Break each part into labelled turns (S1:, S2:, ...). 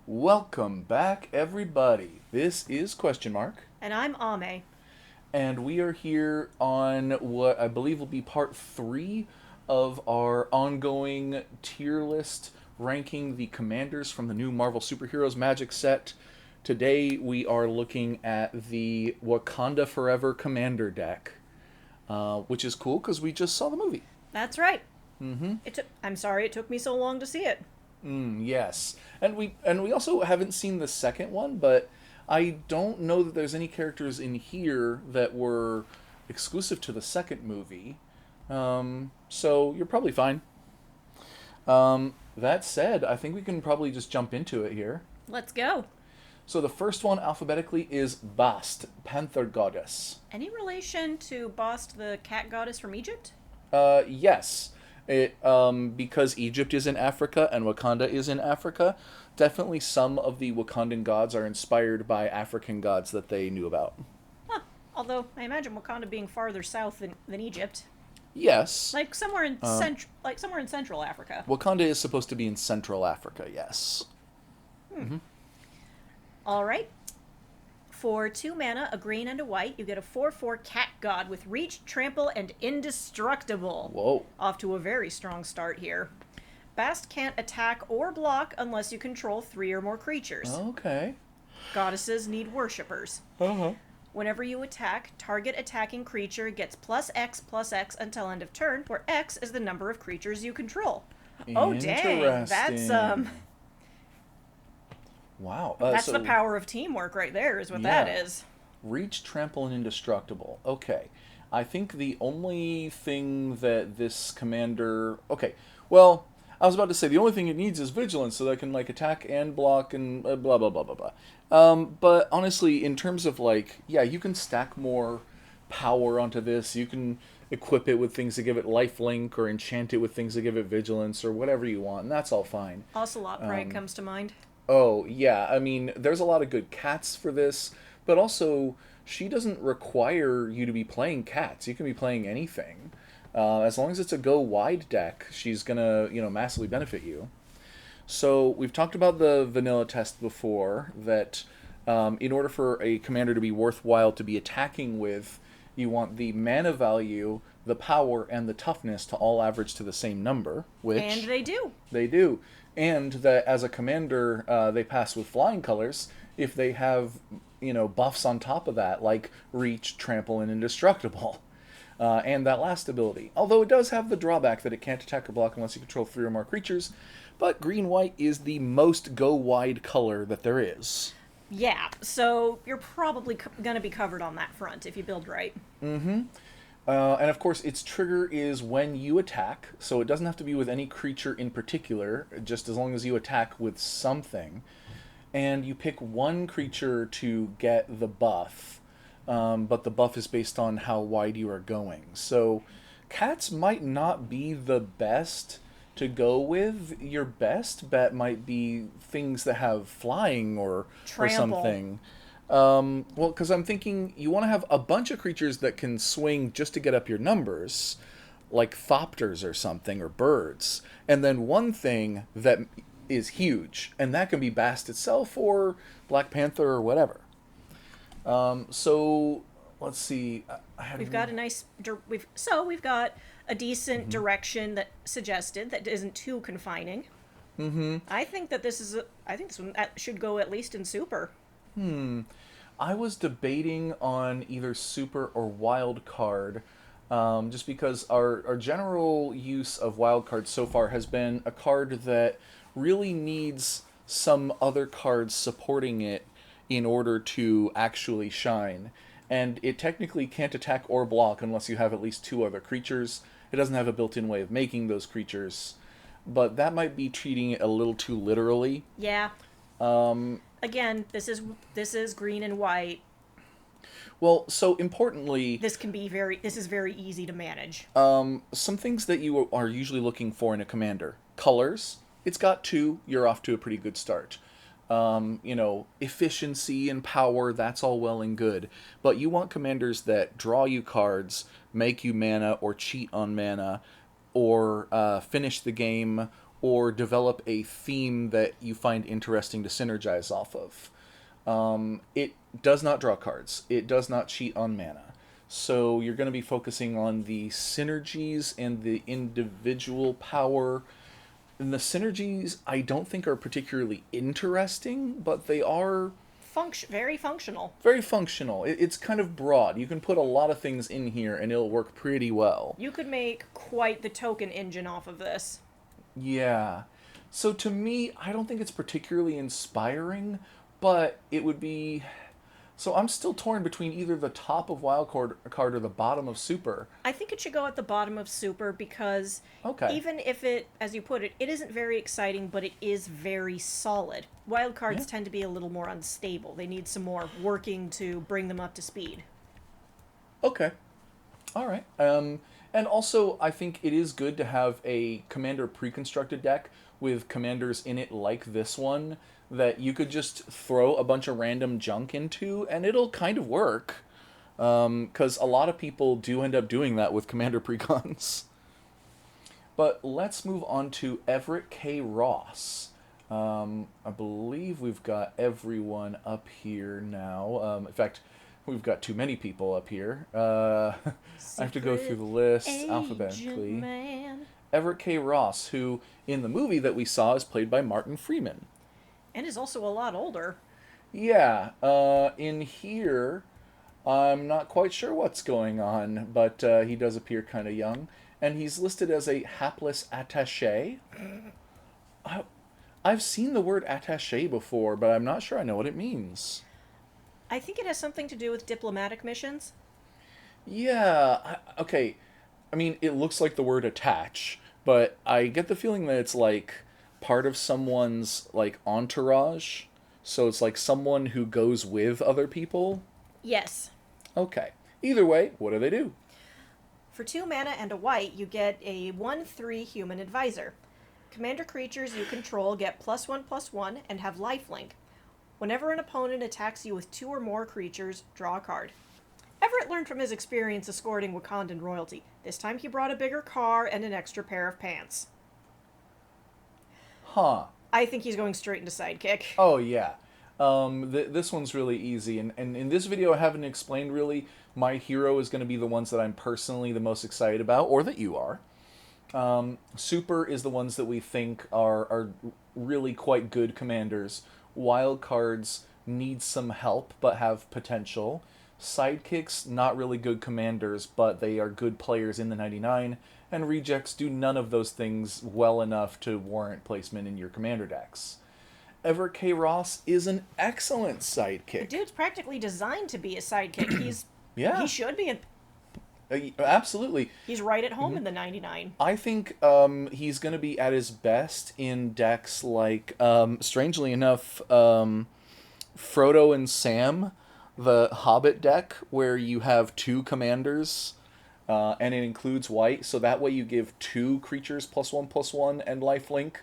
S1: Welcome back, everybody. This is QuestionMark,
S2: And I'm Ame.
S1: and we are here on what I believe will be part three of our ongoing tier list ranking the commanders from the new Marvel Superheroes Magic set. Today we are looking at the Wakanda Forever Commander deck, which is cool because we just saw the movie.
S2: That's right. I'm sorry it took me so long to see it.
S1: Yes, and we also haven't seen the second one, but I don't know that there's any characters in here that were exclusive to the second movie. So you're probably fine. That said, I think we can probably just jump into it here.
S2: Let's go.
S1: So the first one alphabetically is Bast, Panther Goddess.
S2: Any relation to Bast, the cat goddess from Egypt?
S1: Yes. Because Egypt is in Africa and Wakanda is in Africa, definitely some of the Wakandan gods are inspired by African gods that they knew about.
S2: Huh. Although I imagine Wakanda being farther south than Egypt,
S1: Yes.
S2: like somewhere in Central Africa.
S1: Wakanda is supposed to be in Central Africa, yes.
S2: All right. For 2 mana, a green and a white, you get a 4/4 cat god with reach, trample, and indestructible.
S1: Whoa.
S2: Off to a very strong start here. Bast can't attack or block unless you control 3 or more creatures.
S1: Okay.
S2: Goddesses need worshippers.
S1: Uh-huh.
S2: Whenever you attack, target attacking creature gets +X until end of turn, where X is the number of creatures you control. Oh dang,
S1: Interesting. Wow.
S2: that's
S1: So
S2: the power of teamwork right there, is what that
S1: Yeah.
S2: is.
S1: reach, trample, and indestructible. Okay. I think the only thing that this commander. Okay. Well, I was about to say the only thing it needs is vigilance, so that it can like attack and block and blah blah blah blah blah. But honestly, in terms of like, yeah, you can stack more power onto this. You can equip it with things that give it lifelink, or enchant it with things that give it vigilance, or whatever you want, and that's all fine.
S2: Ocelot Pride comes to mind.
S1: Oh, yeah. I mean, there's a lot of good cats for this, but also she doesn't require you to be playing cats. You can be playing anything. As long as it's a go wide deck, she's gonna, massively benefit you. So we've talked about the vanilla test before, that in order for a commander to be worthwhile to be attacking with, you want the mana value, the power, and the toughness to all average to the same number, which
S2: And they do.
S1: they do. And that as a commander, they pass with flying colors if they have, buffs on top of that, like reach, trample, and indestructible. And that last ability. Although it does have the drawback that it can't attack or block unless you control 3 or more creatures. But green-white is the most go-wide color that there is.
S2: Yeah, so you're probably going to be covered on that front if you build right.
S1: And of course, its trigger is when you attack, so it doesn't have to be with any creature in particular, just as long as you attack with something. And you pick one creature to get the buff, but the buff is based on how wide you are going. So, cats might not be the best to go with. Your best bet might be things that have flying or
S2: Trample.
S1: something. Well, because I'm thinking you want to have a bunch of creatures that can swing just to get up your numbers, like thopters or something, or birds. And then one thing that is huge, and that can be Bast itself or Black Panther or whatever. So, let's see.
S2: We've got a nice we've got a decent direction that suggested that isn't too confining. I think that I think this one should go at least in super.
S1: I was debating on either super or wild card, just because our general use of wild cards so far has been a card that really needs some other cards supporting it in order to actually shine. And it technically can't attack or block unless you have at least 2 other creatures. It doesn't have a built-in way of making those creatures, but that might be treating it a little too literally.
S2: Yeah. Again, this is green and white.
S1: Well, so importantly,
S2: This is very easy to manage.
S1: some things that you are usually looking for in a commander. Colors. It's got 2. You're off to a pretty good start. Efficiency and power, that's all well and good. But you want commanders that draw you cards, make you mana, or cheat on mana, or finish the game, or develop a theme that you find interesting to synergize off of. It does not draw cards. It does not cheat on mana. So you're going to be focusing on the synergies and the individual power. And the synergies I don't think are particularly interesting, but they are
S2: Very functional.
S1: very functional. It's kind of broad. You can put a lot of things in here and it'll work pretty well.
S2: You could make quite the token engine off of this.
S1: Yeah. So to me, I don't think it's particularly inspiring, but it would be. So I'm still torn between either the top of card or the bottom of Super.
S2: I think it should go at the bottom of Super because
S1: Okay.
S2: even if it, as you put it, it isn't very exciting, but it is very solid. Wild cards
S1: Yeah.
S2: tend to be a little more unstable. They need some more working to bring them up to speed.
S1: Okay. All right. And also, I think it is good to have a commander pre-constructed deck with commanders in it like this one that you could just throw a bunch of random junk into and it'll kind of work. Because a lot of people do end up doing that with commander precons. But let's move on to Everett K. Ross. I believe we've got everyone up here now. In fact, we've got too many people up here. I have to go through the list alphabetically.
S2: Man.
S1: Everett K. Ross, who in the movie that we saw is played by Martin Freeman.
S2: And is also a lot older.
S1: Yeah, in here, I'm not quite sure what's going on, but he does appear kind of young. And he's listed as a hapless attaché. I've seen the word attaché before, but I'm not sure I know what it means.
S2: I think it has something to do with diplomatic missions.
S1: Yeah, okay. I mean, it looks like the word attach, but I get the feeling that it's like part of someone's like entourage. So it's like someone who goes with other people.
S2: Yes.
S1: Okay. Either way, what do they do?
S2: For 2 mana and a white, you get a 1/3 human advisor. Commander creatures you control get +1/+1 and have lifelink. Whenever an opponent attacks you with 2 or more creatures, draw a card. Everett learned from his experience escorting Wakandan royalty. This time he brought a bigger car and an extra pair of pants.
S1: Huh.
S2: I think he's going straight into sidekick.
S1: Oh, yeah. This one's really easy. And in this video, I haven't explained really. My hero is going to be the ones that I'm personally the most excited about, or that you are. Super is the ones that we think are really quite good commanders. Wild cards need some help, but have potential. Sidekicks, not really good commanders, but they are good players in the 99. And rejects do none of those things well enough to warrant placement in your commander decks. Everett K. Ross is an excellent
S2: The
S1: sidekick.
S2: dude's practically designed to be a sidekick.
S1: Yeah.
S2: He should be.
S1: Absolutely.
S2: He's right at home in the 99.
S1: I think he's going to be at his best in decks like, strangely enough, Frodo and Sam, the Hobbit deck, where you have 2 commanders, and it includes white, so that way you give 2 creatures +1/+1 and lifelink,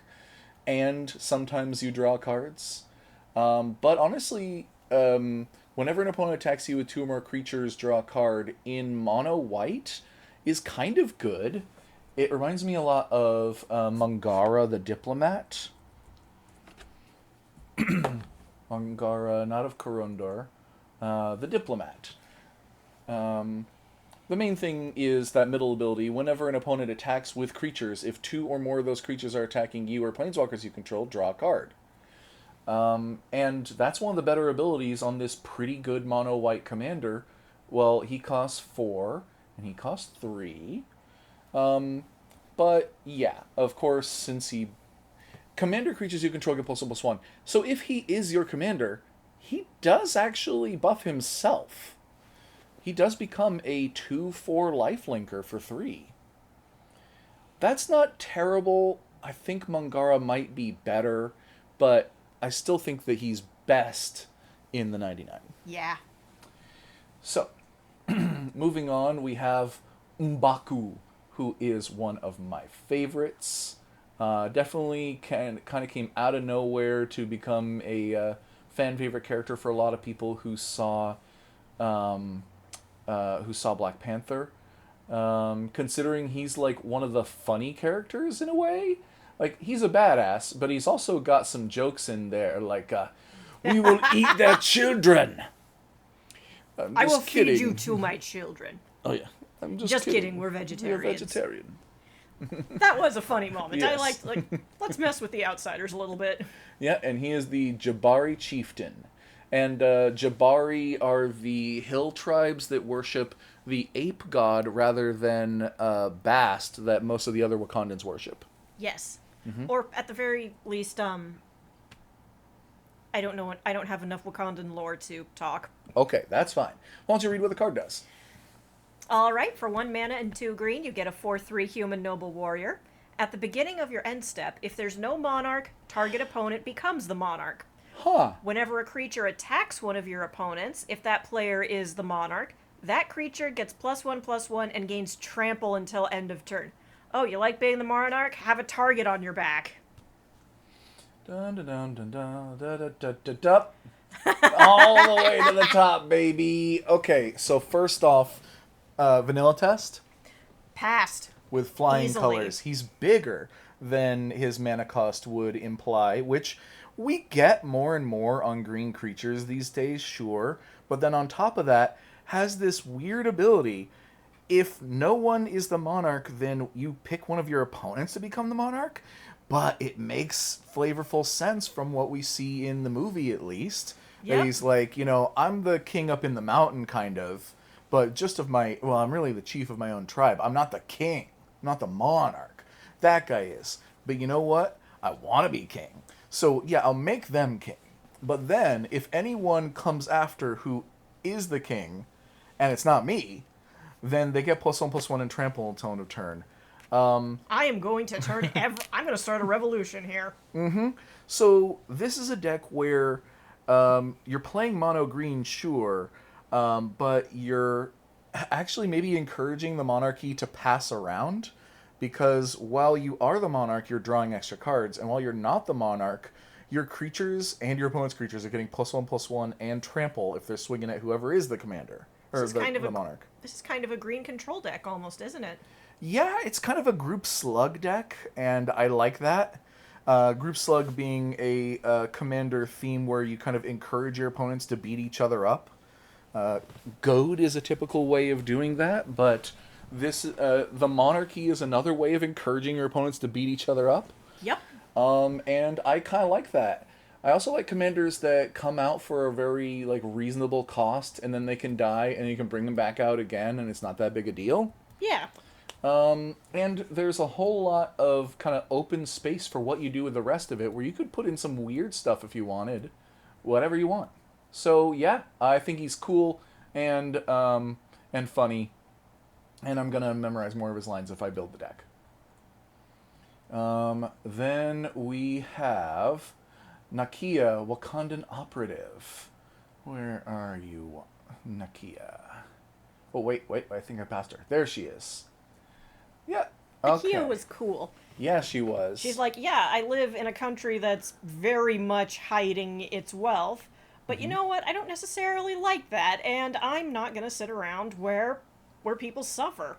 S1: and sometimes you draw cards. But honestly, whenever an opponent attacks you with 2 or more creatures, draw a card in mono white is kind of good. It reminds me a lot of Mangara the Diplomat. Mangara, not of Corondor. The Diplomat. The main thing is that middle ability. Whenever an opponent attacks with creatures, if 2 or more of those creatures are attacking you or planeswalkers you control, draw a card. And that's one of the better abilities on this pretty good mono white commander. Well, he costs 4, and he costs 3. But yeah, of course, since he... Commander creatures you control get +1/+1. So if he is your commander, he does actually buff himself. He does become a 2/4 lifelinker for 3. That's not terrible. I think Mangara might be better, but I still think that he's best in the 99.
S2: Yeah.
S1: So, moving on, we have M'Baku, who is one of my favorites. Definitely kind of came out of nowhere to become a fan favorite character for a lot of people who saw Black Panther. Considering he's like one of the funny characters in a way. Like, he's a badass, but he's also got some jokes in there, like, we will eat their children. I'm
S2: I will
S1: just
S2: feed you
S1: kidding.
S2: to my children.
S1: Oh, yeah. I'm just
S2: Kidding, we're
S1: We're
S2: vegetarians.
S1: vegetarian.
S2: That was a funny moment. I
S1: Yes.
S2: liked, like, let's mess with the outsiders a little bit.
S1: Yeah, and he is the Jabari chieftain. And Jabari are the hill tribes that worship the ape god rather than Bast that most of the other Wakandans worship.
S2: Yes. Or at the very least, I don't know what, I don't have enough Wakandan lore to talk.
S1: Okay, that's fine. Why don't you read what the card does?
S2: Alright, for 1 mana and 2 green, you get a 4/3 human noble warrior. At the beginning of your end step, if there's no monarch, target opponent becomes the monarch.
S1: Huh.
S2: Whenever a creature attacks one of your opponents, if that player is the monarch, that creature gets +1/+1 and gains trample until end of turn. Oh, you like being the monarch? Have a target on your back.
S1: Dun, dun, dun, dun, dun, dun, dun, dun, dun, dun. All the way to the top, baby. Okay, so first off, vanilla test
S2: Passed.
S1: with flying
S2: Easily.
S1: colors. He's bigger than his mana cost would imply, which we get more and more on green creatures these days, sure. But then on top of that, has this weird ability. If no one is the monarch, then you pick one of your opponents to become the monarch. But it makes flavorful sense from what we see in the movie, at least. That
S2: Yep.
S1: he's like, I'm the king up in the mountain, kind of. But just I'm really the chief of my own tribe. I'm not the king. I'm not the monarch. That guy is. But you know what? I want to be king. So, yeah, I'll make them king. But then, if anyone comes after who is the king, and it's not me, then they get +1/+1 and trample until end of turn.
S2: I am going to I'm going to start a revolution here.
S1: So this is a deck where you're playing mono green, sure, but you're actually maybe encouraging the monarchy to pass around, because while you are the monarch, you're drawing extra cards, and while you're not the monarch, your creatures and your opponent's creatures are getting +1/+1 and trample if they're swinging at whoever is the commander or
S2: This is kind of
S1: the monarch.
S2: This is kind of a green control deck almost, isn't it?
S1: Yeah, it's kind of a group slug deck, and I like that. Group slug being a commander theme where you kind of encourage your opponents to beat each other up. Goad is a typical way of doing that, but the monarchy is another way of encouraging your opponents to beat each other up.
S2: Yep.
S1: And I kind of like that. I also like commanders that come out for a very reasonable cost, and then they can die, and you can bring them back out again, and it's not that big a deal.
S2: Yeah.
S1: And there's a whole lot of kind of open space for what you do with the rest of it, where you could put in some weird stuff if you wanted, whatever you want. So yeah, I think he's cool and funny, and I'm gonna memorize more of his lines if I build the deck. Then we have Nakia, Wakandan Operative. Where are you, Nakia? Oh, wait, I think I passed her. There she is. Yeah, okay.
S2: Nakia was cool.
S1: Yeah, she was.
S2: She's like, yeah, I live in a country that's very much hiding its wealth, but you know what? I don't necessarily like that, and I'm not going to sit around where people suffer.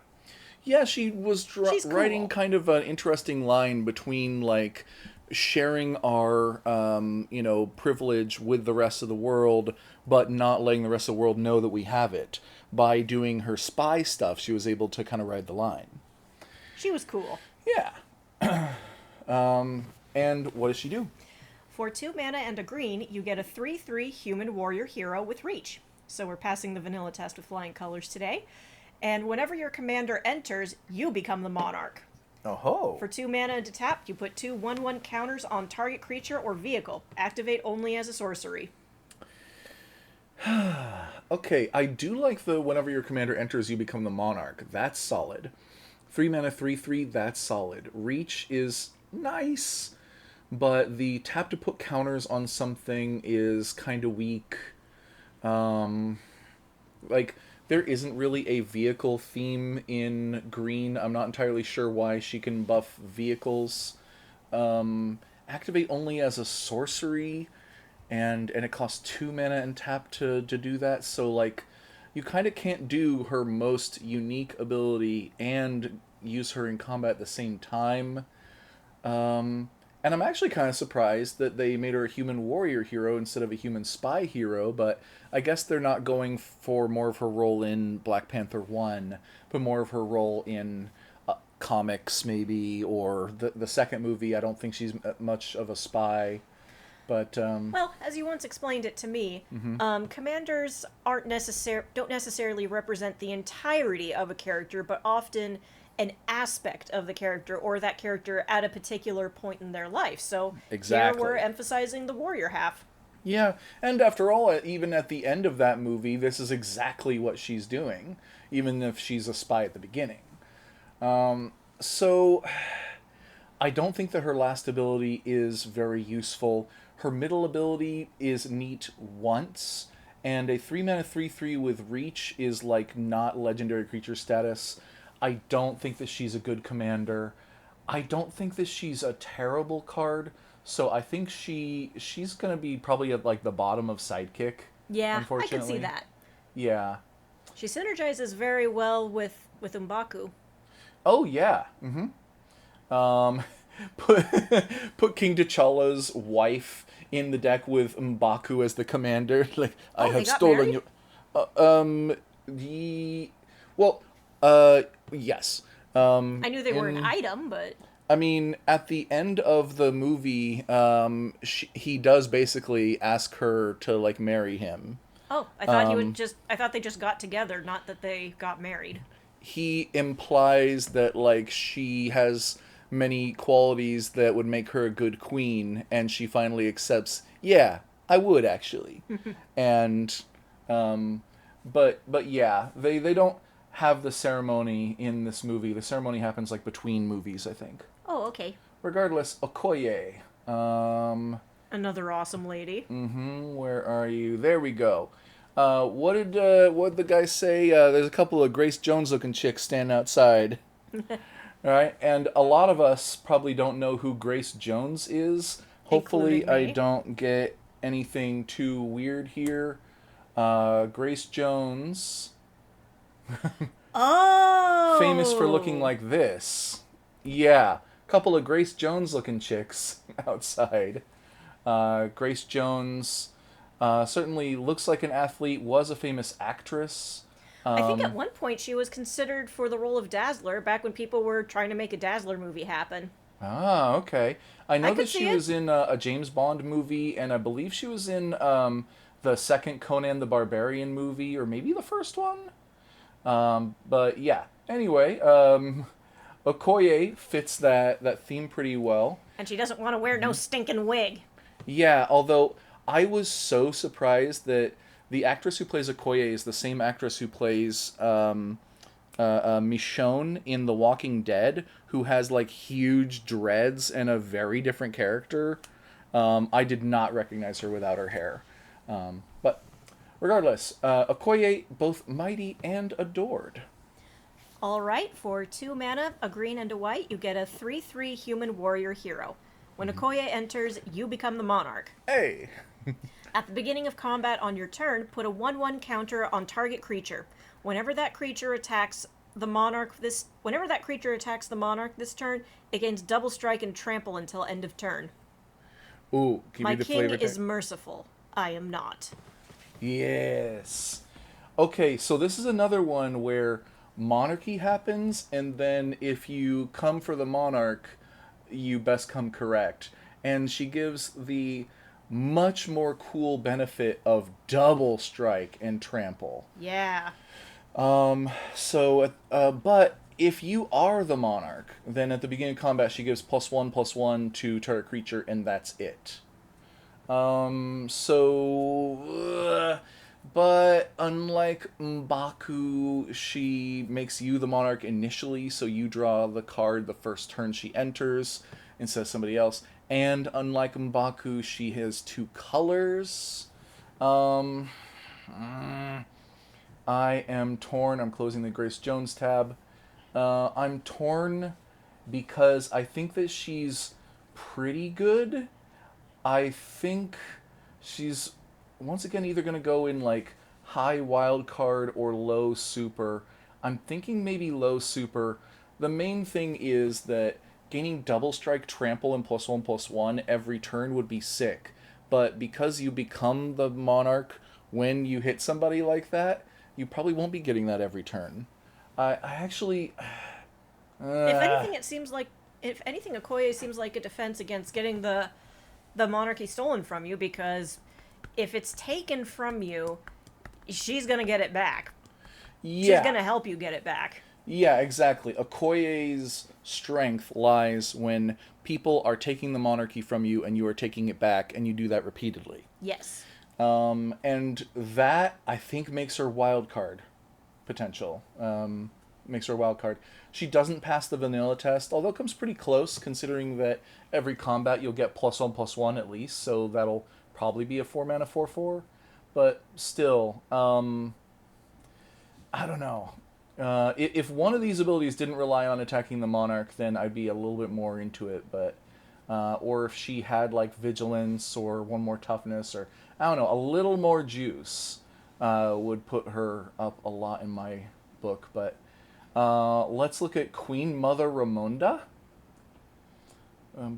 S1: Yeah, she was
S2: She's cool.
S1: writing kind of an interesting line between, sharing our, privilege with the rest of the world, but not letting the rest of the world know that we have it. By doing her spy stuff, she was able to kind of ride the line.
S2: She was cool.
S1: Yeah. And what does she do?
S2: For 2 mana and a green, you get a 3/3 human warrior hero with reach. So we're passing the vanilla test with flying colors today. And whenever your commander enters, you become the monarch.
S1: Oh-ho.
S2: For 2 mana and a tap, you put 2 1/1 counters on target creature or vehicle. Activate only as a sorcery.
S1: Okay, I do like the whenever your commander enters, you become the monarch. That's solid. 3 mana, 3/3, that's solid. Reach is nice, but the tap to put counters on something is kind of weak. There isn't really a vehicle theme in green. I'm not entirely sure why she can buff vehicles. Activate only as a sorcery, and it costs 2 mana and tap to do that, so you kind of can't do her most unique ability and use her in combat at the same time. And I'm actually kind of surprised that they made her a human warrior hero instead of a human spy hero, but I guess they're not going for more of her role in Black Panther 1, but more of her role in comics, maybe, or the second movie. I don't think she's much of a spy, but
S2: Well, as you once explained it to me,
S1: mhm.
S2: commanders don't necessarily represent the entirety of a character, but often an aspect of the character or that character at a particular point in their life. So here we're
S1: Exactly.
S2: emphasizing the warrior half.
S1: Yeah, and after all, even at the end of that movie, this is exactly what she's doing, even if she's a spy at the beginning. So I don't think that her last ability is very useful. Her middle ability is neat once, and a 3 mana 3/3 with reach is like not legendary creature status. I don't think that she's a good commander. I don't think that she's a terrible card, so I think she's gonna be probably at like the bottom of sidekick,
S2: Yeah, I can see
S1: unfortunately.
S2: that.
S1: Yeah.
S2: She synergizes very well with Umbaku.
S1: Oh yeah. Um, put put King T'Challa's wife in the deck with M'Baku as the commander. Like I
S2: Oh, they
S1: have
S2: got
S1: stolen
S2: married?
S1: your. The well, yes.
S2: I knew they were an
S1: In
S2: item, but
S1: I mean, at the end of the movie, he does basically ask her to like marry him.
S2: oh,
S1: Um,
S2: I thought they just got together, not that they got married.
S1: he implies that like she has many qualities that would make her a good queen, and she finally accepts, yeah, I would actually. And but yeah, they don't have the ceremony in this movie. The ceremony happens like between movies, I think.
S2: Oh, okay.
S1: Regardless, Okoye.
S2: Another awesome lady.
S1: Where are you? There we go. What did the guy say? There's a couple of Grace Jones looking chicks standing outside. All right, and a lot of us probably don't know who Grace Jones is. Hopefully,
S2: Including
S1: I
S2: me.
S1: don't get anything too weird here. Grace Jones, famous for looking
S2: Oh!
S1: like this. Yeah, couple of Grace Jones looking chicks outside. Grace Jones certainly looks like an athlete, was a famous actress.
S2: I think at
S1: Um,
S2: one point she was considered for the role of Dazzler back when people were trying to make a Dazzler movie happen.
S1: okay. I
S2: I
S1: know
S2: could
S1: that she
S2: see it.
S1: was in a James Bond movie, and I believe she was in the second Conan the Barbarian movie, or maybe the first one. But yeah. Anyway, Okoye fits that theme pretty well.
S2: And she doesn't want to wear no stinking wig.
S1: Yeah, although I was so surprised that the actress who plays Okoye is the same actress who plays Michonne in The Walking Dead, who has like huge dreads and a very different character. I did not recognize her without her hair. But regardless, Okoye both mighty and adored.
S2: Alright, for 2 mana, a green and a white, you get a 3/3 human warrior hero. When Okoye enters, you become the monarch.
S1: Hey.
S2: At the beginning of combat on your turn, put a 1/1 counter on target creature. Whenever that creature attacks the monarch this turn, it gains double strike and trample until end of turn.
S1: Ooh, give me
S2: My
S1: the
S2: king
S1: flavor
S2: is
S1: text.
S2: merciful. I am not.
S1: Yes. Okay, so this is another one where monarchy happens, and then if you come for the monarch, you best come correct. And she gives the much more cool benefit of double strike and trample.
S2: Yeah.
S1: But if you are the monarch, then at the beginning of combat, she gives +1/+1 to target creature, and that's it. But unlike M'Baku, she makes you the monarch initially, so you draw the card the first turn she enters instead of somebody else. And unlike M'Baku, she has two colors. Um, I am torn. I'm closing the Grace Jones tab. I'm torn because I think that she's pretty good. I think she's once again either going to go in like high wild card or low super. I'm thinking maybe low super. The main thing is that gaining double strike, trample, and +1/+1 every turn would be sick. But because you become the monarch when you hit somebody like that, you probably won't be getting that every turn. I actually.
S2: If
S1: Uh,
S2: anything, it seems like if anything, Okoye seems like a defense against getting the monarchy stolen from you, because if it's taken from you, she's gonna get it back. She's
S1: yeah.
S2: gonna help you get it back.
S1: Yeah, exactly. Okoye's strength lies when people are taking the monarchy from you and you are taking it back, and you do that repeatedly.
S2: Yes.
S1: And that, I think, makes her wild card potential. Makes her a wild card. She doesn't pass the vanilla test, although it comes pretty close, considering that every combat you'll get +1/+1 at least, so that'll probably be a 4 mana 4/4. But still, I don't know. If one of these abilities didn't rely on attacking the monarch, then I'd be a little bit more into it. But or if she had like vigilance or one more toughness, or I don't know, a little more juice, would put her up a lot in my book. But let's look at Queen Mother Ramonda. Queen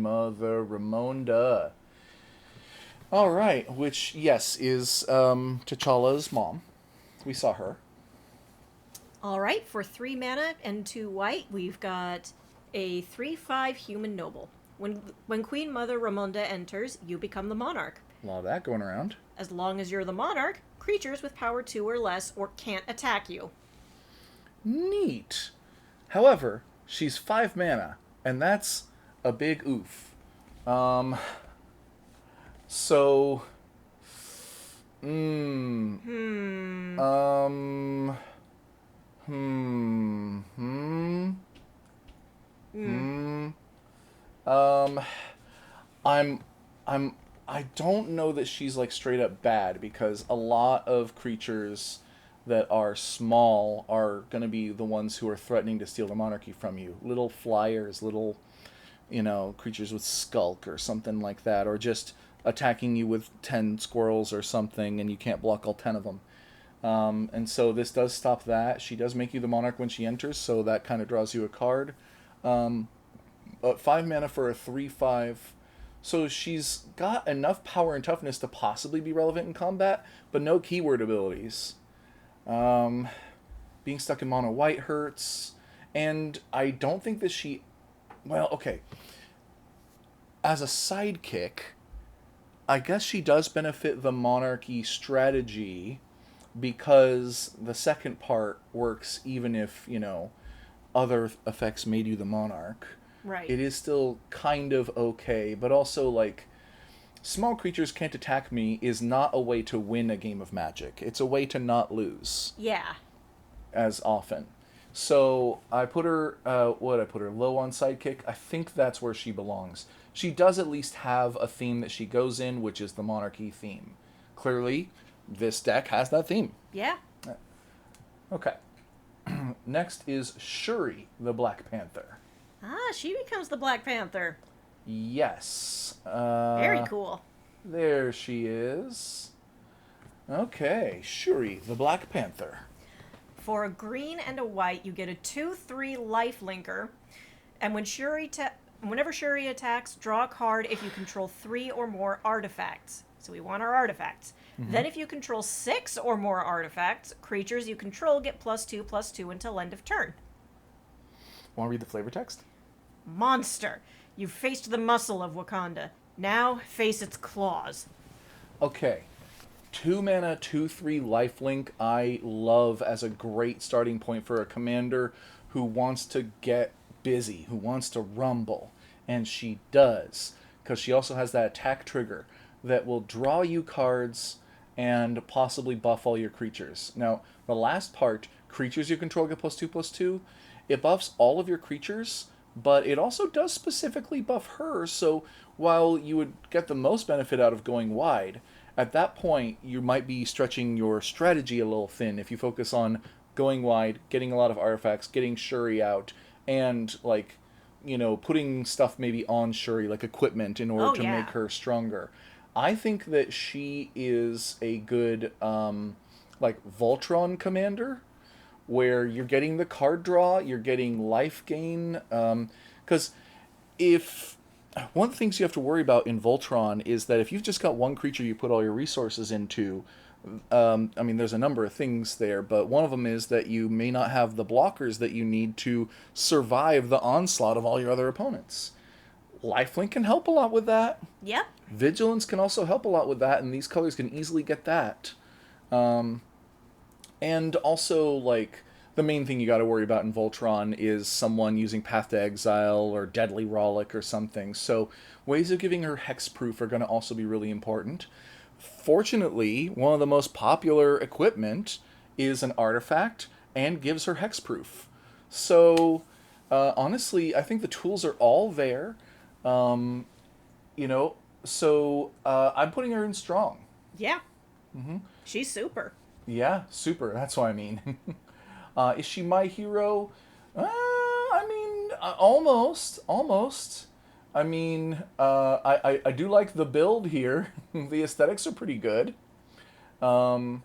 S1: Mother Ramonda. All right, which yes is T'Challa's mom. We saw her.
S2: All right. For 3 mana and 2 white, we've got a 3/5 human noble. When Queen Mother Ramonda enters, you become the monarch.
S1: A lot of that going around.
S2: As long as you're the monarch, creatures with power 2 or less or can't attack you.
S1: Neat. However, she's 5 mana, and that's a big oof. Um, so, mm,
S2: Hmm.
S1: um, hmm, hmm,
S2: Hmm.
S1: hmm. Um, I'm, I'm, I don't know that she's like straight up bad, because a lot of creatures that are small are going to be the ones who are threatening to steal the monarchy from you. Little flyers, little, creatures with skulk or something like that, or just attacking you with 10 squirrels or something and you can't block all 10 of them. And so this does stop that. She does make you the monarch when she enters, so that kind of draws you a card. Um, but 5 mana for a 3/5. So she's got enough power and toughness to possibly be relevant in combat, but no keyword abilities. Um, Being stuck in mono white hurts, and I don't think that she. Well, okay. As a sidekick, I guess she does benefit the monarchy strategy, because the second part works even if, other effects made you the monarch.
S2: Right.
S1: It is still kind of okay, but also, like, small creatures can't attack me is not a way to win a game of Magic. It's a way to not lose
S2: Yeah.
S1: as often. So I put her, what I put her low on sidekick. I think that's where she belongs. She does at least have a theme that she goes in, which is the monarchy theme. Clearly, this deck has that theme.
S2: Yeah.
S1: Okay. Next is Shuri, the Black Panther.
S2: Ah, she becomes the Black Panther.
S1: Yes.
S2: Very cool.
S1: There she is. Okay, Shuri, the Black Panther.
S2: For a green and a white, you get a 2/3 life linker, and whenever Shuri attacks, draw a card if you control 3 or more artifacts. So we want our artifacts.
S1: Mm-hmm.
S2: Then if you control 6 or more artifacts, creatures you control get +2/+2 until end of turn.
S1: Want to read the flavor text?
S2: Monster. You've faced the muscle of Wakanda. Now face its claws.
S1: Okay. 2 mana, 2/3 lifelink, I love as a great starting point for a commander who wants to get busy, who wants to rumble. And she does, because she also has that attack trigger that will draw you cards and possibly buff all your creatures. Now, the last part, creatures you control get +2/+2, it buffs all of your creatures, but it also does specifically buff her, so while you would get the most benefit out of going wide, at that point you might be stretching your strategy a little thin if you focus on going wide, getting a lot of artifacts, getting Shuri out, and putting stuff maybe on Shuri, like equipment, in order
S2: Oh,
S1: to
S2: yeah.
S1: make her stronger. I think that she is a good Voltron commander, where you're getting the card draw, you're getting life gain. Because if one of the things you have to worry about in Voltron is that if you've just got one creature you put all your resources into, I mean, there's a number of things there, but one of them is that you may not have the blockers that you need to survive the onslaught of all your other opponents. Lifelink can help a lot with that.
S2: Yep.
S1: Vigilance can also help a lot with that, and these colors can easily get that. And also, like, the main thing you got to worry about in Voltron is someone using Path to Exile or Deadly Rollick or something. So ways of giving her hexproof are going to also be really important. Fortunately, one of the most popular equipment is an artifact and gives her hexproof. So, honestly, I think the tools are all there. You know, so I'm putting her in strong.
S2: Yeah. She's super.
S1: Yeah, super. That's what I mean. Is she my hero? I mean, almost. I mean, I do like the build here. The aesthetics are pretty good. I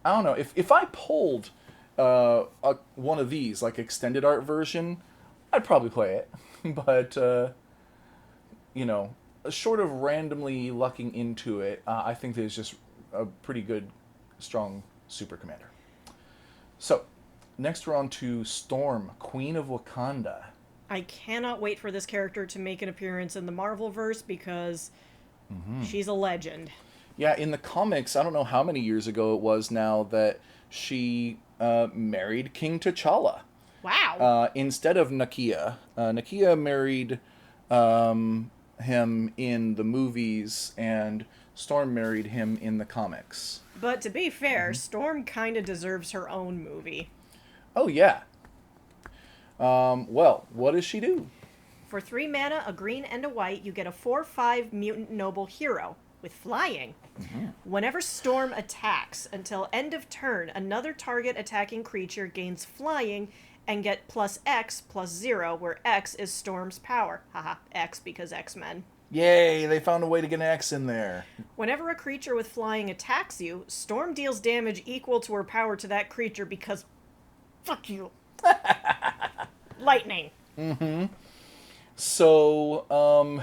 S1: don't know. If I pulled one of these, like extended art version, I'd probably play it. But, you know, short of randomly lucking into it, I think there's just a pretty good, strong super commander. So, next we're on to Storm, Queen of Wakanda.
S2: I cannot wait for this character to make an appearance in the Marvelverse because she's a legend.
S1: Yeah, in the comics, I don't know how many years ago it was now that she married King T'Challa.
S2: Wow.
S1: Instead of Nakia. Nakia married him in the movies, and Storm married him in the comics.
S2: But to be fair, Storm kind of deserves her own movie.
S1: Oh, yeah. Well, what does she do?
S2: For 3 mana, a green and a white, you get a 4/5 mutant noble hero with flying. Whenever Storm attacks, until end of turn, another target attacking creature gains flying and get +X/+0, where X is Storm's power. Haha, X because X-Men.
S1: Yay, they found a way to get an X in there.
S2: Whenever a creature with flying attacks you, Storm deals damage equal to her power to that creature because... fuck you. Lightning.
S1: So,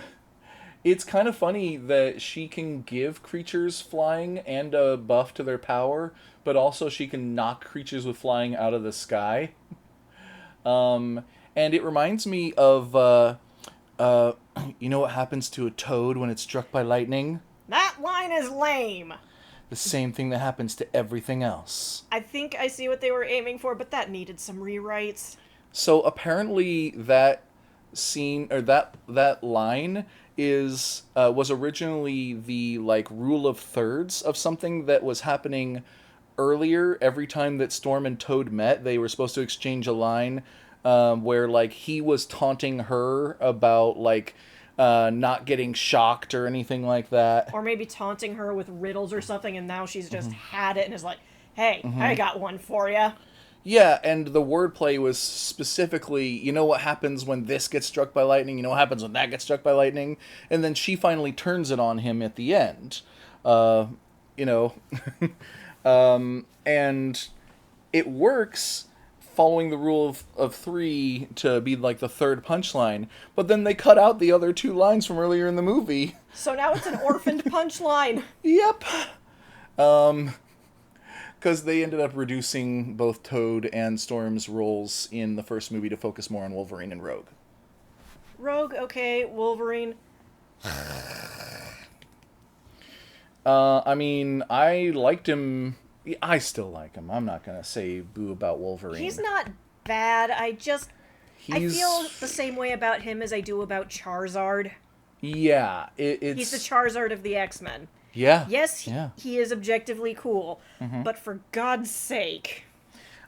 S1: it's kind of funny that she can give creatures flying and a buff to their power, but also she can knock creatures with flying out of the sky. And it reminds me of, you know what happens to a toad when it's struck by lightning?
S2: That line is lame.
S1: The same thing that happens to everything else.
S2: I think I see what they were aiming for, but that needed some rewrites.
S1: So apparently that scene, or that line is was originally the like rule of thirds of something that was happening earlier. Every time that Storm and Toad met, they were supposed to exchange a line where like he was taunting her about like not getting shocked or anything like that.
S2: Or maybe taunting her with riddles or something, and now she's just had it and is like, hey, I got one for ya.
S1: Yeah, and the wordplay was specifically, you know what happens when this gets struck by lightning, you know what happens when that gets struck by lightning, and then she finally turns it on him at the end. You know, and it works following the rule of three to be like the third punchline, but then they cut out the other 2 lines from earlier in the movie.
S2: So now it's an orphaned punchline.
S1: Yep. Because they ended up reducing both Toad and Storm's roles in the first movie to focus more on Wolverine and Rogue.
S2: Rogue, okay. Wolverine.
S1: I mean, I liked him. I still like him. I'm not going to say boo about Wolverine.
S2: He's not bad. I feel the same way about him as I do about Charizard.
S1: Yeah.
S2: He's the Charizard of the X-Men.
S1: Yeah.
S2: Yes, he is objectively cool, but for God's sake.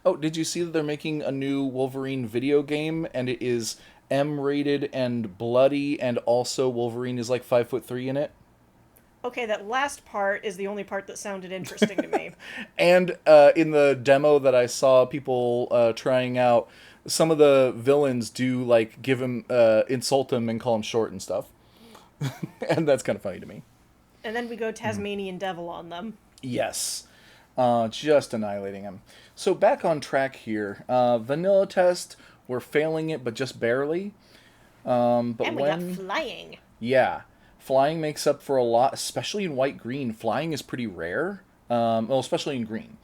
S1: Oh, did you see that they're making a new Wolverine video game, and it is M-rated and bloody, and also Wolverine is like 5'3" in it?
S2: Okay, that last part is the only part that sounded interesting to me.
S1: And in the demo that I saw people trying out, some of the villains do like give him, insult him and call him short and stuff. And that's kind of funny to me.
S2: And then we go Tasmanian Devil on them.
S1: Yes. Just annihilating him. So back on track here. Vanilla test, we're failing it, but just barely. But
S2: And we got
S1: when,
S2: flying.
S1: yeah, flying makes up for a lot, especially in white green. Flying is pretty rare. Well, especially in green.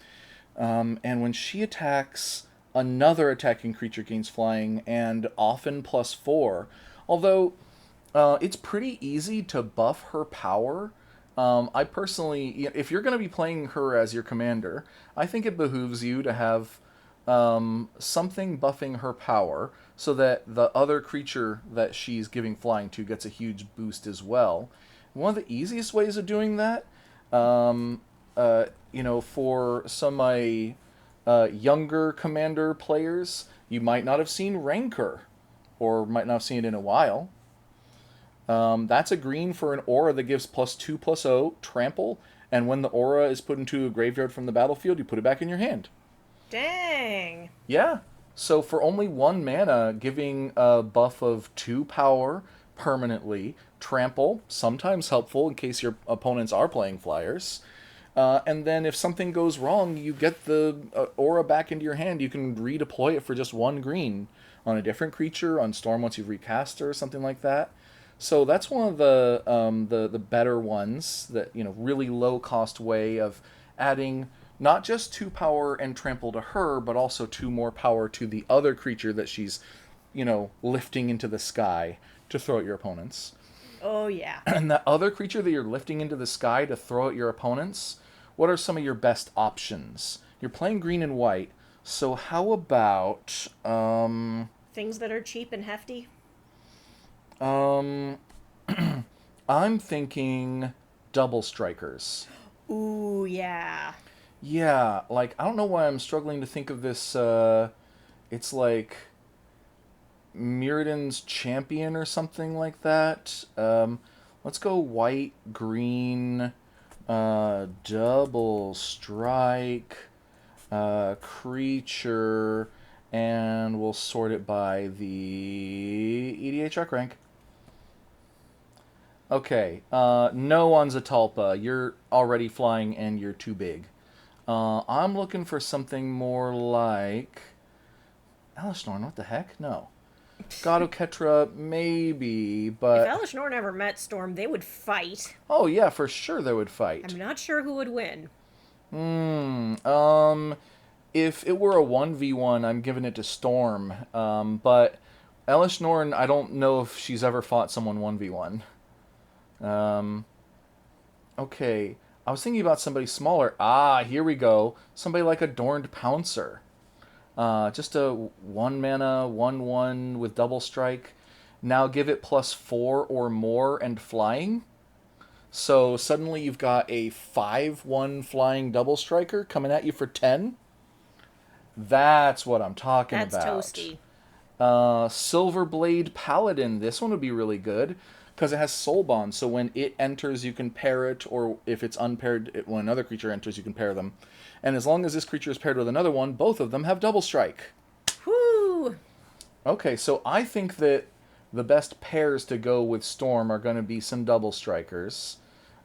S1: And when she attacks, another attacking creature gains flying, and often +4. Although it's pretty easy to buff her power. I personally, if you're going to be playing her as your commander, I think it behooves you to have something buffing her power so that the other creature that she's giving flying to gets a huge boost as well. One of the easiest ways of doing that, um, for some of my younger commander players, you might not have seen Rancor, or might not have seen it in a while. That's a green for an aura that gives +2/+0 trample, and when the aura is put into a graveyard from the battlefield, you put it back in your hand.
S2: Dang.
S1: Yeah. So for only 1 mana, giving a buff of 2 power permanently, trample, sometimes helpful in case your opponents are playing flyers. And then if something goes wrong, you get the aura back into your hand. You can redeploy it for just 1 green on a different creature, on Storm once you've recast her, or something like that. So that's one of the better ones that really low cost way of adding not just 2 power and trample to her, but also 2 more power to the other creature that she's lifting into the sky to throw at your opponents.
S2: Oh, yeah.
S1: And that other creature that you're lifting into the sky to throw at your opponents, what are some of your best options? You're playing green and white, so how about
S2: Things that are cheap and hefty.
S1: um I'm thinking double strikers.
S2: Ooh, yeah.
S1: Yeah, like I don't know why I'm struggling to think of this it's like Mirrodin's champion or something like that. Let's go white, green, double strike, creature, and we'll sort it by the EDH rank. Okay, no on Zatalpa. You're already flying and you're too big. I'm looking for something more like Alishnorn. What the heck? No. Godoketra, maybe,
S2: If
S1: but
S2: Elish Norn ever met Storm, they would fight.
S1: oh yeah, for sure they would
S2: I'm
S1: fight.
S2: not sure who would win.
S1: Hmm. If it were a 1v1, I'm giving it to Storm. But Elish Norn, I don't know if she's ever fought someone 1v1. Um, okay. I was thinking about somebody smaller. Ah, here we go. Somebody like Adorned Pouncer. Just a 1 mana, 1/1 with double strike. Now give it +4 or more and flying. So suddenly you've got a 5/1 flying double striker coming at you for 10. That's what I'm talking
S2: That's
S1: about.
S2: toasty.
S1: Silverblade Paladin. This one would be really good because it has Soul Bond. So when it enters, you can pair it, or if it's unpaired, when another creature enters, you can pair them. And as long as this creature is paired with another one, both of them have double strike.
S2: Whoo!
S1: Okay, so I think that the best pairs to go with Storm are going to be some double strikers.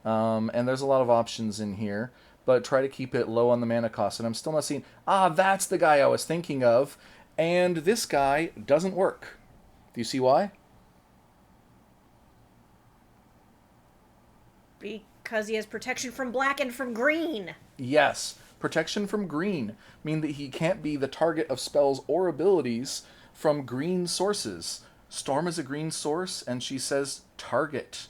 S1: And there's a lot of options in here, but try to keep it low on the mana cost. And I'm still not seeing, that's the guy I was thinking of. And this guy doesn't work. Do you see why?
S2: Because he has protection from black and from green.
S1: Yes. Protection from green mean that he can't be the target of spells or abilities from green sources. Storm is a green source, and she says target.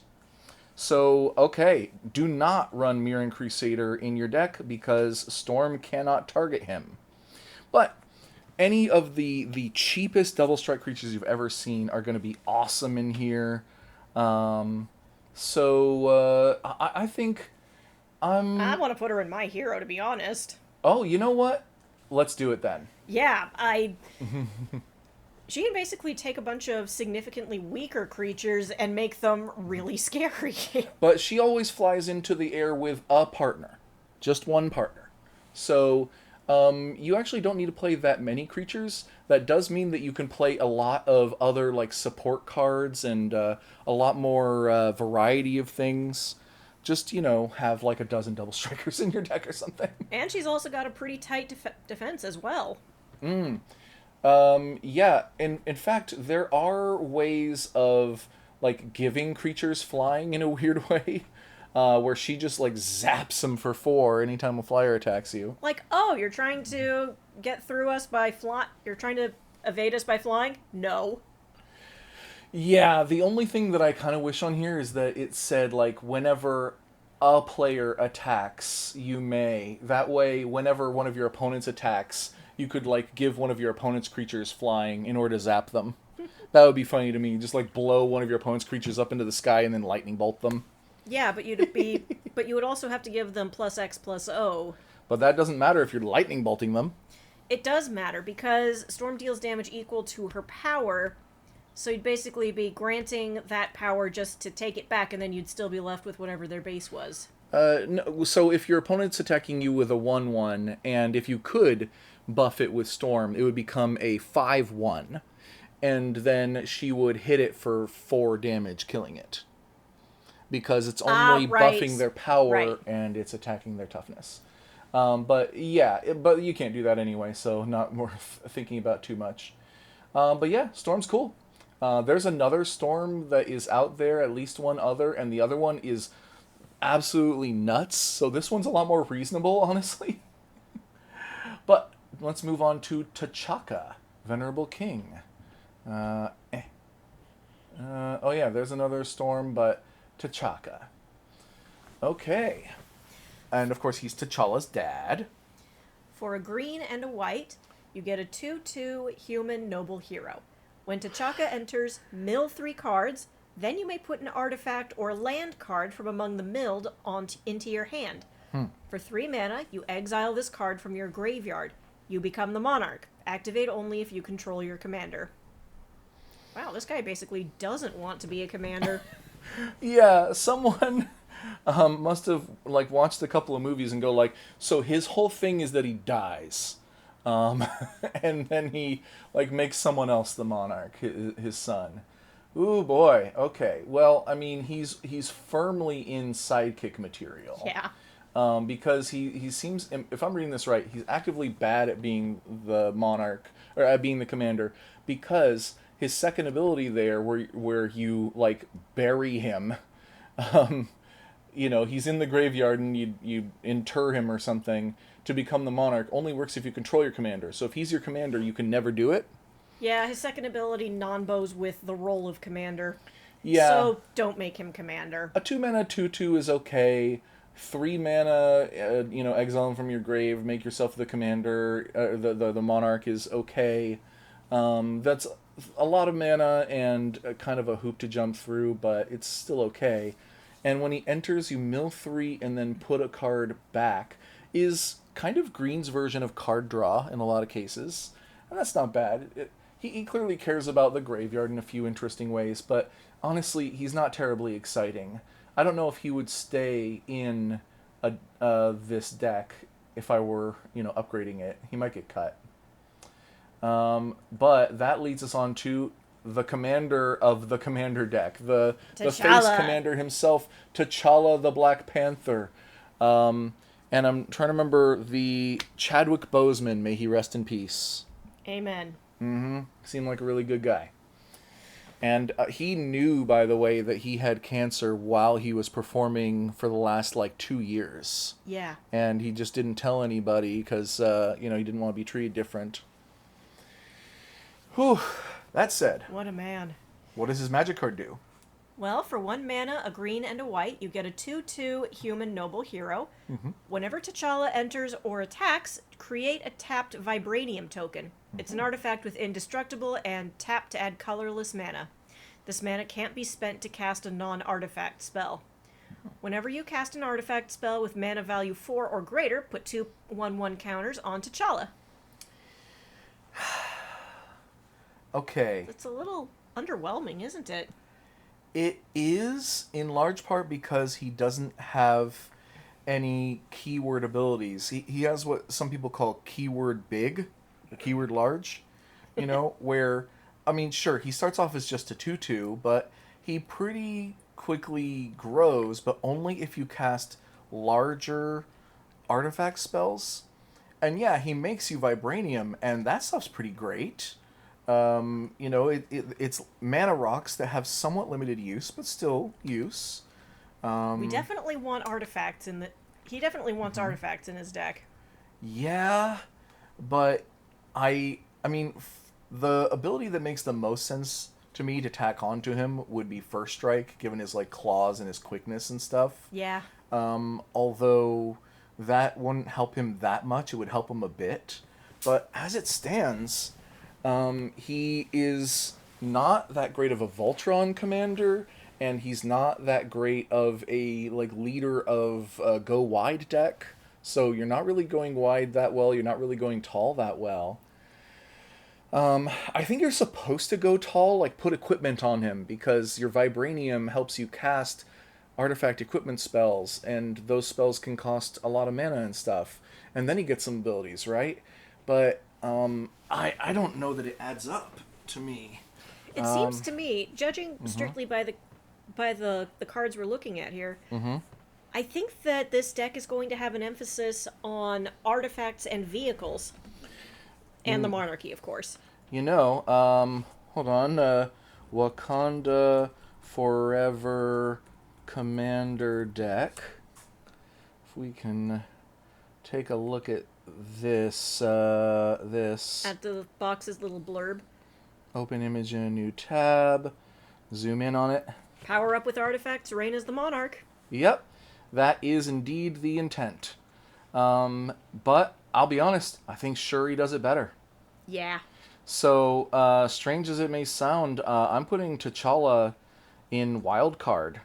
S1: So, okay, do not run Mirren Crusader in your deck because Storm cannot target him. But any of the cheapest double strike creatures you've ever seen are going to be awesome in here. I think
S2: I
S1: I'm.
S2: want to put her in my hero, to be honest.
S1: Oh, you know what? Let's do it then.
S2: Yeah, She can basically take a bunch of significantly weaker creatures and make them really scary.
S1: But she always flies into the air with a partner, just one partner. So you actually don't need to play that many creatures. That does mean that you can play a lot of other like support cards and a lot more variety of things. Just, have like a dozen double strikers in your deck or something.
S2: And she's also got a pretty tight defense as well.
S1: Yeah, in fact, there are ways of like giving creatures flying in a weird way, where she just like zaps them for 4 anytime a flyer attacks you.
S2: Like, oh, you're trying to get through us by You're trying to evade us by flying? No.
S1: Yeah, the only thing that I kind of wish on here is that it said like whenever a player attacks, you may. That way, whenever one of your opponents attacks, you could like give one of your opponent's creatures flying in order to zap them. That would be funny to me. Just like blow one of your opponent's creatures up into the sky and then lightning bolt them.
S2: Yeah, but you would also have to give them +X+O.
S1: But that doesn't matter if you're lightning bolting them.
S2: It does matter because Storm deals damage equal to her power, so you'd basically be granting that power just to take it back, and then you'd still be left with whatever their base was.
S1: No, so if your opponent's attacking you with a 1/1, and if you could buff it with Storm, it would become a 5/1, and then she would hit it for 4 damage, killing it. Because it's only
S2: right.
S1: buffing their power
S2: Right.
S1: and it's attacking their toughness. But yeah, but you can't do that anyway, so not worth thinking about too much. But yeah, Storm's cool. There's another Storm that is out there, at least one other, and the other one is absolutely nuts. So this one's a lot more reasonable, honestly. But let's move on to T'Chaka, Venerable King. Oh yeah, there's another Storm, but T'Chaka. Okay. And of course he's T'Challa's dad.
S2: For a green and a white, you get a 2/2 human noble hero. When T'Chaka enters, mill 3 cards, then you may put an artifact or land card from among the milled into your hand. For 3 mana, you exile this card from your graveyard. You become the monarch. Activate only if you control your commander. Wow, this guy basically doesn't want to be a commander.
S1: Yeah, someone must have like watched a couple of movies and go like, so his whole thing is that he dies, and then he like makes someone else the monarch, his son. Ooh boy. Okay. Well, I mean, he's firmly in sidekick material.
S2: Yeah.
S1: Because he seems, if I'm reading this right, he's actively bad at being the monarch or at being the commander because his second ability there, where you like bury him, he's in the graveyard and you inter him or something to become the monarch, only works if you control your commander. So if he's your commander, you can never do it.
S2: Yeah, his second ability non-bows with the role of commander.
S1: Yeah.
S2: So don't make him commander.
S1: A 2-mana 2/2 is okay. 3 mana, exile him from your grave, make yourself the commander, the monarch is okay. That's a lot of mana and kind of a hoop to jump through, but it's still okay. And when he enters, you mill 3 and then put a card back, is kind of Green's version of card draw in a lot of cases. And that's not bad. He clearly cares about the graveyard in a few interesting ways, but honestly, he's not terribly exciting. I don't know if he would stay in this deck if I were, upgrading it. He might get cut. But that leads us on to the commander of the commander deck, the face commander himself, T'Challa the Black Panther. And I'm trying to remember the Chadwick Boseman, may he rest in peace.
S2: Amen.
S1: Seemed like a really good guy. And he knew, by the way, that he had cancer while he was performing for the last, 2 years.
S2: Yeah.
S1: And he just didn't tell anybody because, he didn't want to be treated different. Whew. That said,
S2: What a man.
S1: what does his magic card do?
S2: Well, for 1 mana, a green and a white, you get a 2/2 human noble hero. Whenever T'Challa enters or attacks, create a tapped vibranium token. It's an artifact with indestructible and tap to add colorless mana. This mana can't be spent to cast a non-artifact spell. Whenever you cast an artifact spell with mana value 4 or greater, put 2 1/1 counters on T'Challa.
S1: Okay.
S2: It's a little underwhelming, isn't it?
S1: It is, in large part because he doesn't have any keyword abilities. He has what some people call keyword big, keyword large, where, I mean, sure, he starts off as just a 2/2, but he pretty quickly grows, but only if you cast larger artifact spells. And yeah, he makes you vibranium, and that stuff's pretty great. It's mana rocks that have somewhat limited use, but still use.
S2: We definitely want artifacts in the. He definitely wants artifacts in his deck.
S1: Yeah, but the ability that makes the most sense to me to tack onto him would be First Strike, given his like claws and his quickness and stuff.
S2: Yeah.
S1: Although that wouldn't help him that much, it would help him a bit. But as it stands, he is not that great of a Voltron commander, and he's not that great of a like leader of a go wide deck. So you're not really going wide that well. You're not really going tall that well. I think you're supposed to go tall, like put equipment on him, because your vibranium helps you cast artifact equipment spells, and those spells can cost a lot of mana and stuff. And then he gets some abilities, right? But I don't know that it adds up to me.
S2: It seems to me, judging strictly by the cards we're looking at here, I think that this deck is going to have an emphasis on artifacts and vehicles. And the monarchy, of course.
S1: Hold on. Wakanda Forever Commander deck. If we can take a look at this.
S2: At the box's little blurb.
S1: Open image in a new tab. Zoom in on it.
S2: Power up with artifacts, reign as the monarch.
S1: Yep, that is indeed the intent. But I'll be honest, I think Shuri does it better.
S2: Yeah.
S1: So, strange as it may sound, I'm putting T'Challa in wild card.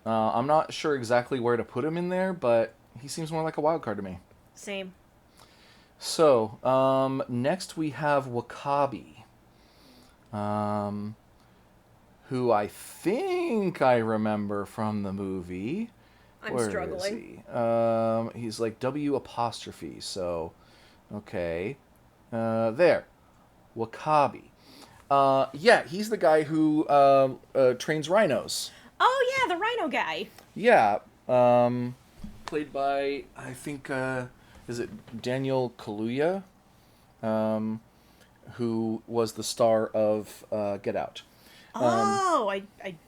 S1: I'm not sure exactly where to put him in there, but he seems more like a wild card to me.
S2: Same.
S1: So, next we have Wakabi, who I think I remember from the movie.
S2: I'm struggling.
S1: Is he? He's like W apostrophe, so okay. There. Wakabi. Yeah, he's the guy who trains rhinos.
S2: Oh, yeah, the rhino guy.
S1: Yeah. Played by, I think, is it Daniel Kaluuya? Who was the star of Get Out.
S2: I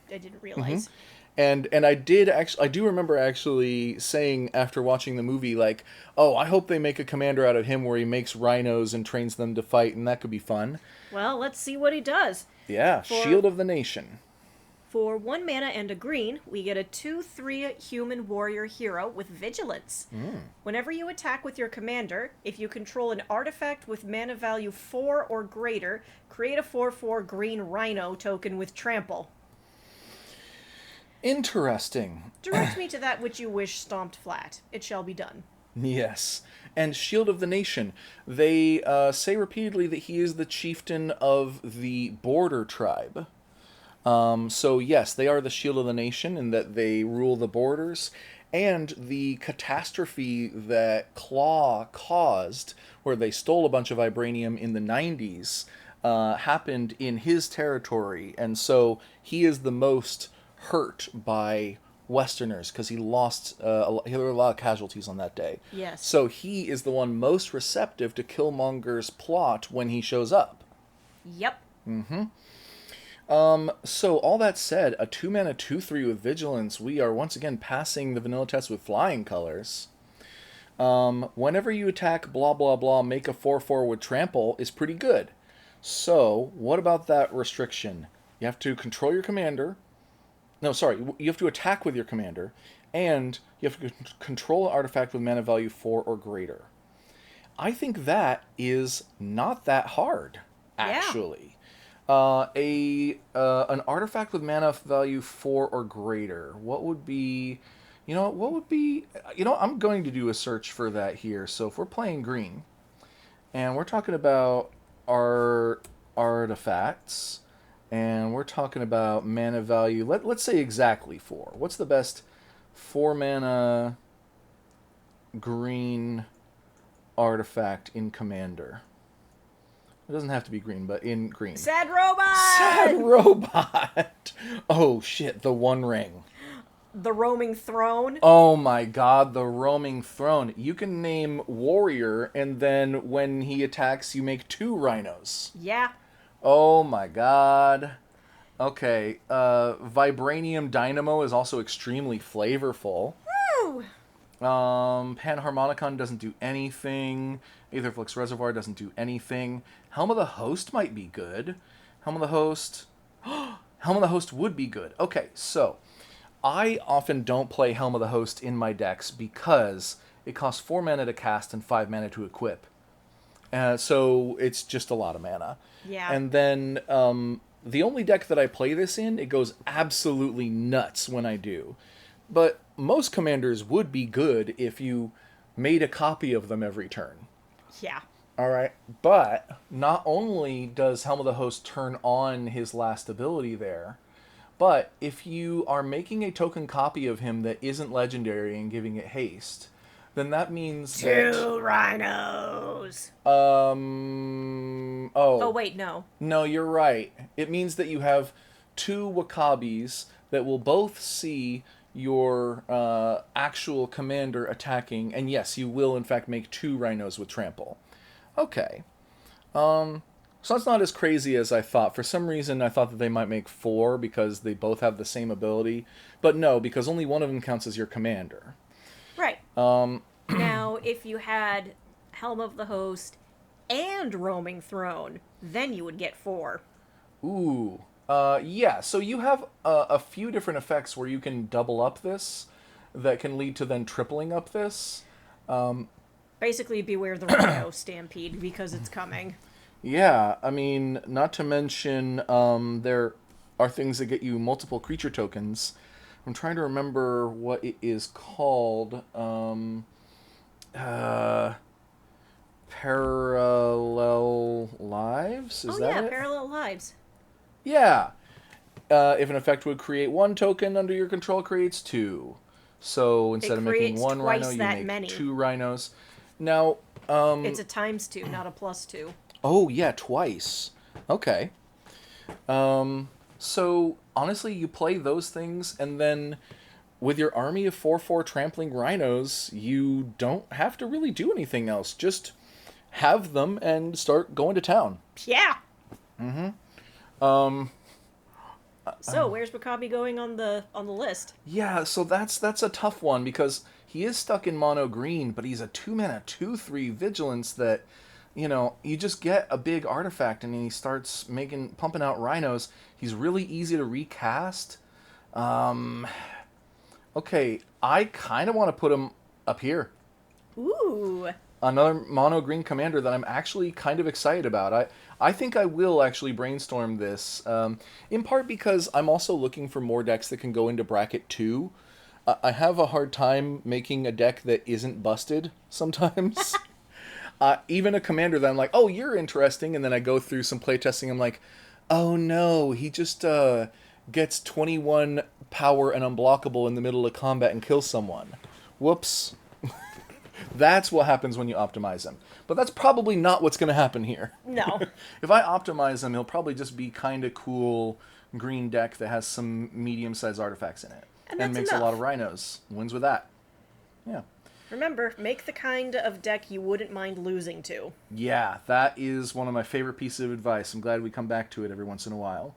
S2: didn't realize.
S1: And I do remember actually saying after watching the movie, like, oh, I hope they make a commander out of him where he makes rhinos and trains them to fight, and that could be fun.
S2: Well, let's see what he does.
S1: Yeah, Shield of the Nation.
S2: For 1 mana and a green, we get a 2/3 human warrior hero with vigilance. Whenever you attack with your commander, if you control an artifact with mana value 4 or greater, create a 4/4 green rhino token with trample.
S1: Interesting.
S2: Direct me to that which you wish stomped flat. It shall be done.
S1: Yes. And Shield of the Nation. They say repeatedly that he is the chieftain of the Border Tribe. So yes, they are the Shield of the Nation in that they rule the borders. And the catastrophe that Claw caused, where they stole a bunch of vibranium in the 90s, happened in his territory. And so he is the most hurt by Westerners because he lost there were a lot of casualties on that day.
S2: Yes.
S1: So he is the one most receptive to Killmonger's plot when he shows up.
S2: Yep.
S1: So all that said, a 2-mana 2/3 with Vigilance, we are once again passing the vanilla test with flying colors. Whenever you attack blah blah blah, make a 4/4 with Trample is pretty good. So what about that restriction? You have to control your commander. No, sorry, you have to attack with your commander, and you have to control an artifact with mana value 4 or greater. I think that is not that hard, actually. An artifact with mana value 4 or greater. What would be... I'm going to do a search for that here. So if we're playing green, and we're talking about our artifacts... And we're talking about mana value. Let's say exactly 4. What's the best 4-mana green artifact in Commander? It doesn't have to be green, but in green.
S2: Sad robot!
S1: Sad robot! Oh shit, the One Ring.
S2: The roaming throne.
S1: Oh my god, the roaming throne. You can name warrior, and then when he attacks, you make 2 rhinos.
S2: Yeah.
S1: Oh my god. Okay, Vibranium Dynamo is also extremely flavorful.
S2: Woo!
S1: Panharmonicon doesn't do anything. Aetherflux Reservoir doesn't do anything. Helm of the Host might be good. Helm of the Host... Helm of the Host would be good. Okay, so... I often don't play Helm of the Host in my decks because it costs 4 mana to cast and 5 mana to equip. So it's just a lot of mana.
S2: Yeah.
S1: And then the only deck that I play this in, it goes absolutely nuts when I do. But most commanders would be good if you made a copy of them every turn.
S2: Yeah.
S1: Alright, but not only does Helm of the Host turn on his last ability there, but if you are making a token copy of him that isn't legendary and giving it haste, then that means
S2: 2 rhinos.
S1: Oh,
S2: Oh, wait, no.
S1: no, you're right. It means that you have 2 Wakabis that will both see your actual commander attacking, and yes, you will in fact make 2 rhinos with trample. Okay. So that's not as crazy as I thought. For some reason, I thought that they might make 4 because they both have the same ability. But no, because only one of them counts as your commander.
S2: Right. Now, if you had Helm of the Host and Roaming Throne, then you would get 4.
S1: Ooh. Yeah, so you have a few different effects where you can double up this that can lead to then tripling up this.
S2: Basically, beware the Rhino Stampede because it's coming.
S1: Yeah, I mean, not to mention there are things that get you multiple creature tokens. I'm trying to remember what it is called. Parallel Lives? Is that it?
S2: Parallel Lives.
S1: Yeah. If an effect would create 1 token under your control, it creates 2. So instead of making 1 rhino, you make
S2: many.
S1: 2 rhinos. Now,
S2: it's a ×2, not a +2.
S1: Oh, yeah, twice. Okay. So, honestly, you play those things, and then with your army of 4/4 trampling rhinos, you don't have to really do anything else. Just have them and start going to town.
S2: Yeah! So, where's Wakabi going on the list?
S1: Yeah, so that's a tough one, because he is stuck in mono green, but he's a 2-mana 2/3 vigilance that... You know, you just get a big artifact and he starts pumping out rhinos. He's really easy to recast. Okay, I kind of want to put him up here.
S2: Ooh.
S1: Another mono green commander that I'm actually kind of excited about. I think I will actually brainstorm this, in part because I'm also looking for more decks that can go into bracket 2. I have a hard time making a deck that isn't busted sometimes. Even a commander that I'm like, oh, you're interesting, and then I go through some playtesting, I'm like, oh no, he just gets 21 power and unblockable in the middle of combat and kills someone. Whoops. That's what happens when you optimize him. But that's probably not what's going to happen here.
S2: No.
S1: If I optimize him, he'll probably just be kind of cool green deck that has some medium-sized artifacts in it. And makes
S2: enough.
S1: A lot of rhinos. Wins with that. Yeah.
S2: Remember, make the kind of deck you wouldn't mind losing to.
S1: Yeah, that is one of my favorite pieces of advice. I'm glad we come back to it every once in a while.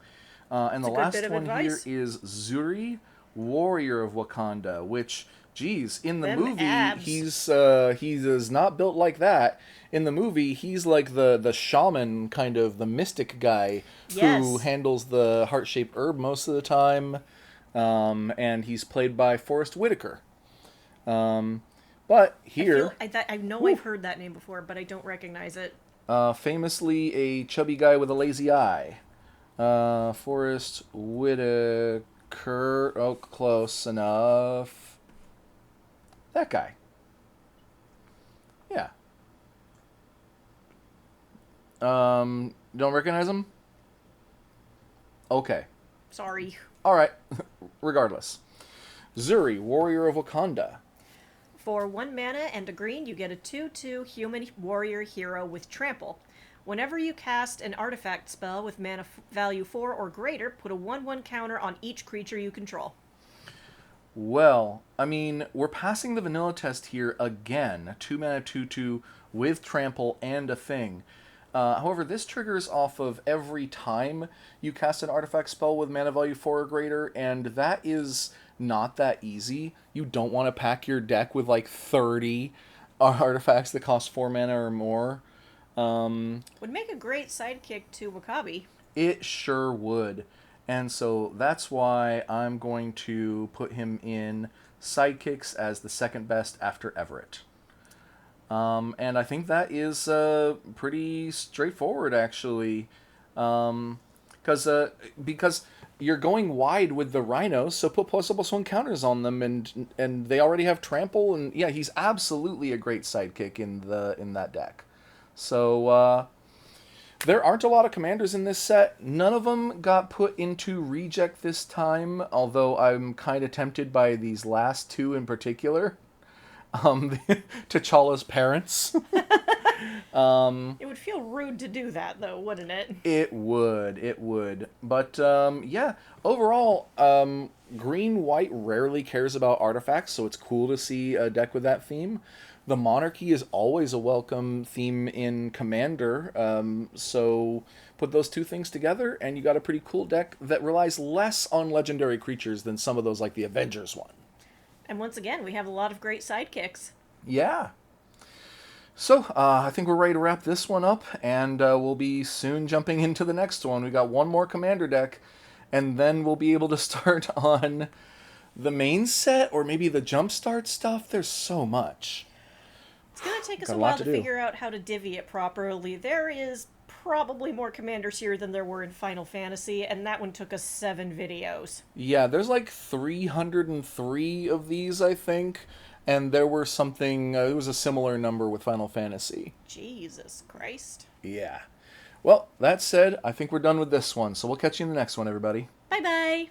S1: And the last one here is Zuri, Warrior of Wakanda, which, geez, in the movie,
S2: abs.
S1: he is not built like that. In the movie, he's like the shaman, kind of, the mystic guy who handles the heart-shaped herb most of the time. And he's played by Forrest Whitaker. But here...
S2: I know I've heard that name before, but I don't recognize it.
S1: Famously a chubby guy with a lazy eye. Forrest Whitaker... Oh, close enough. That guy. Yeah. Don't recognize him? Okay.
S2: Sorry.
S1: Alright. Regardless. Zuri, Warrior of Wakanda.
S2: For 1 mana and a green, you get a 2/2 human warrior hero with trample. Whenever you cast an artifact spell with mana value 4 or greater, put a 1/1 counter on each creature you control.
S1: Well, I mean, we're passing the vanilla test here again. 2 mana 2/2 with trample and a thing. However, this triggers off of every time you cast an artifact spell with mana value 4 or greater, and that is not that easy. You don't want to pack your deck with like 30 artifacts that cost 4 mana or more.
S2: Would make a great sidekick to Wakabi.
S1: It sure would. And so that's why I'm going to put him in sidekicks as the second best after Everett. And I think that is pretty straightforward, actually. Because you're going wide with the rhinos, so put ++1 counters on them, and they already have trample, and yeah, he's absolutely a great sidekick in that deck. So there aren't a lot of commanders in this set. None of them got put into reject this time, although I'm kind of tempted by these last two in particular. T'Challa's parents.
S2: It would feel rude to do that, though, wouldn't it?
S1: It would. But, yeah, overall, green-white rarely cares about artifacts, so it's cool to see a deck with that theme. The monarchy is always a welcome theme in Commander, so put those two things together, and you got a pretty cool deck that relies less on legendary creatures than some of those, like the Avengers one.
S2: And once again, we have a lot of great sidekicks.
S1: Yeah. So, I think we're ready to wrap this one up, and we'll be soon jumping into the next one. We got one more Commander deck, and then we'll be able to start on the main set, or maybe the Jumpstart stuff. There's so much.
S2: It's going to take us
S1: Got
S2: a
S1: a lot
S2: while
S1: to
S2: to
S1: do.
S2: figure out how to divvy it properly. There is probably more commanders here than there were in Final Fantasy, and that one took us 7 videos.
S1: Yeah, there's like 303 of these, I think, and there were something, it was a similar number with Final Fantasy.
S2: Jesus Christ.
S1: Yeah. Well, that said, I think we're done with this one, so we'll catch you in the next one, everybody.
S2: Bye-bye!